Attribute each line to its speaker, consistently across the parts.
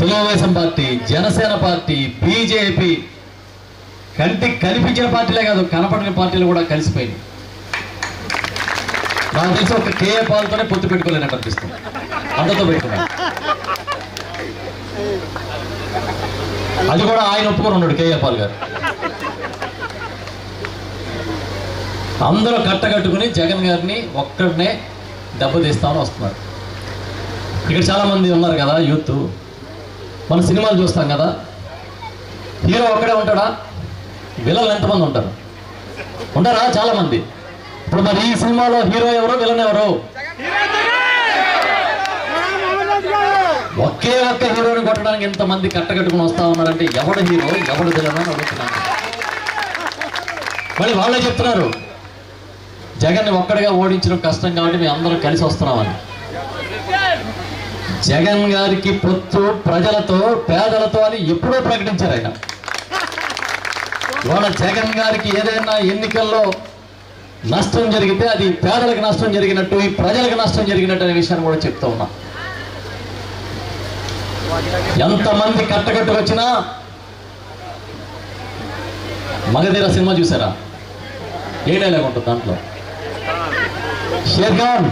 Speaker 1: Telugu Desam party, Janasena party, BJP, కంటికి కనిపించిన పార్టీలే కాదు కనపడిన పార్టీలు కూడా కలిసిపోయింది. నాకు తెలిసి ఒక కేఏ పాల్తోనే పొత్తు పెట్టుకోలేనట్టు అనిపిస్తుంది, అందరితో పెట్టుకున్నాను. అది కూడా ఆయన ఒప్పుకొని ఉన్నాడు కేఏ పాల్ గారు. అందరూ కట్టకట్టుకుని జగన్ గారిని ఒక్కడనే దెబ్బతీస్తామని వస్తున్నారు. ఇక్కడ చాలామంది ఉన్నారు కదా యూత్, మన సినిమాలు చూస్తాం కదా, హీరో ఒక్కడే ఉంటాడా? విలన్లు ఎంతమంది ఉంటారు? ఉంటారా? చాలామంది. ఇప్పుడు మరి ఈ సినిమాలో హీరో ఎవరు, విలన్ ఎవరు? ఒకే ఒక్క హీరోని కొట్టడానికి ఎంతమంది కట్టకట్టుకుని వస్తా ఉన్నారంటే ఎవడు హీరో, ఎవడు విలన్ అని అడుగుతున్నాను. మళ్ళీ వాళ్ళే చెప్తున్నారు జగన్ని ఒక్కడిగా ఓడించడం కష్టం కాబట్టి మేము అందరం కలిసి వస్తున్నామని. జగన్ గారికి పొత్తు ప్రజలతో, పేదలతో అని ఎప్పుడో ప్రకటించారు ఆయన. ఇవాళ జగన్ గారికి ఏదైనా ఎన్నికల్లో నష్టం జరిగితే అది పేదలకు నష్టం జరిగినట్టు, ఈ ప్రజలకు నష్టం జరిగినట్టు అనే విషయాన్ని కూడా చెప్తా ఉన్నా. ఎంతమంది కట్టకట్టుకొచ్చినా, మగధీర సినిమా చూసారా? ఏ డైలాగ్ ఉంటుంది దాంట్లో? షేర్ ఖాన్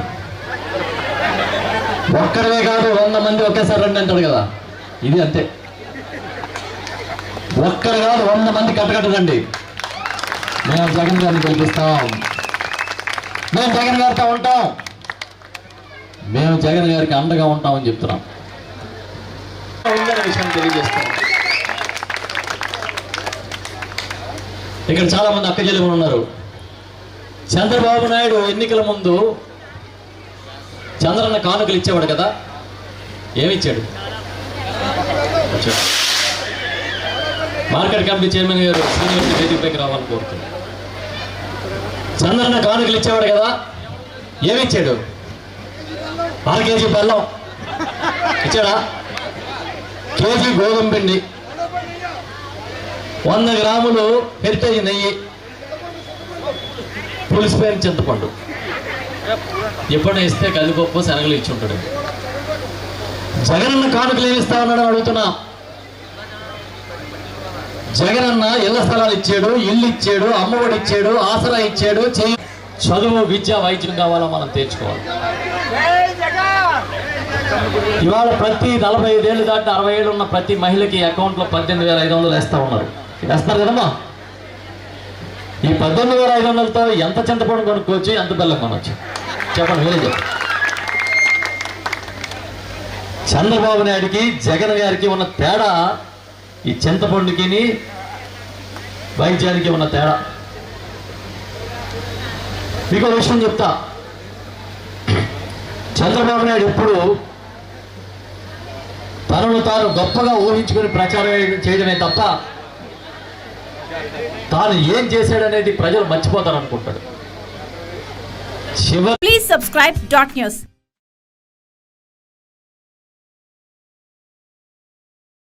Speaker 1: ఒక్కడే కాదు 100 మంది ఒకేసారి రండి అంటాడు కదా, ఇది అంతే. ఒక్కడు కాదు 100 మంది కట్టకట్టదండి. మేము జగన్ గారిని గెలిపిస్తాం, మేము జగన్ గారితో ఉంటాం, మేము జగన్ గారికి అండగా ఉంటామని చెప్తున్నాం. విషయం తెలియజేస్తాం. ఇక్కడ చాలా మంది అక్క చెల్లెలు ఉన్నారు. చంద్రబాబు నాయుడు ఎన్నికల ముందు చంద్రన్న కానుకలు ఇచ్చేవాడు కదా, ఏమిచ్చాడు? మార్కెట్ కమిటీ చైర్మన్ గారు శ్రీనివాస్ వేదికపైకి రావాలని కోరుతున్నాడు. చంద్రన్న కానుకలు ఇచ్చేవాడు కదా, ఏమిచ్చాడు? 6 కేజీ బెల్లం ఇచ్చాడా? కేజీ గోధుమ పిండి, 100 గ్రాములు హెరిటేజ్ నెయ్యి, పులిసిపోయిన చింతపండు, ఎప్పుడైనా ఇస్తే కందిపప్పు శనగలు ఇచ్చి ఉంటాడు. జగనన్న కానుకలు ఏమి ఇస్తా ఉన్నాడని అడుగుతున్నా. జగనన్న ఇళ్ల స్థలాలు ఇచ్చాడు, ఇల్లు ఇచ్చాడు, అమ్మఒడి ఇచ్చాడు, ఆసరా ఇచ్చాడు. చదువు, విద్య, వైద్యం కావాలా మనం తెచ్చుకోవాలి. ఇవాళ ప్రతి 45 ఏళ్ళు దాటి 60 ఏళ్ళు ఉన్న ప్రతి మహిళకి అకౌంట్లో 18,500 వేస్తా ఉన్నారు. వేస్తున్నారు కదమ్మా? ఈ 18,500తో ఎంత చింతపండు కొనుక్కోవచ్చు, ఎంత బెల్లం కొనవచ్చు? చెప్పండి, వేరే చెప్పండి. చంద్రబాబు నాయుడికి జగన్ గారికి ఉన్న తేడా ఈ చింతపండుకి వైద్యానికి ఉన్న తేడా. మీకు ఒక విషయం చెప్తా. చంద్రబాబు నాయుడు ఎప్పుడు తనను తాను గొప్పగా ఊహించుకుని ప్రచారం చేయడమే తప్ప తాను ఏం చేశాడనేది ప్రజలు మర్చిపోతారు అనుకుంటాడు.
Speaker 2: Please subscribe .news.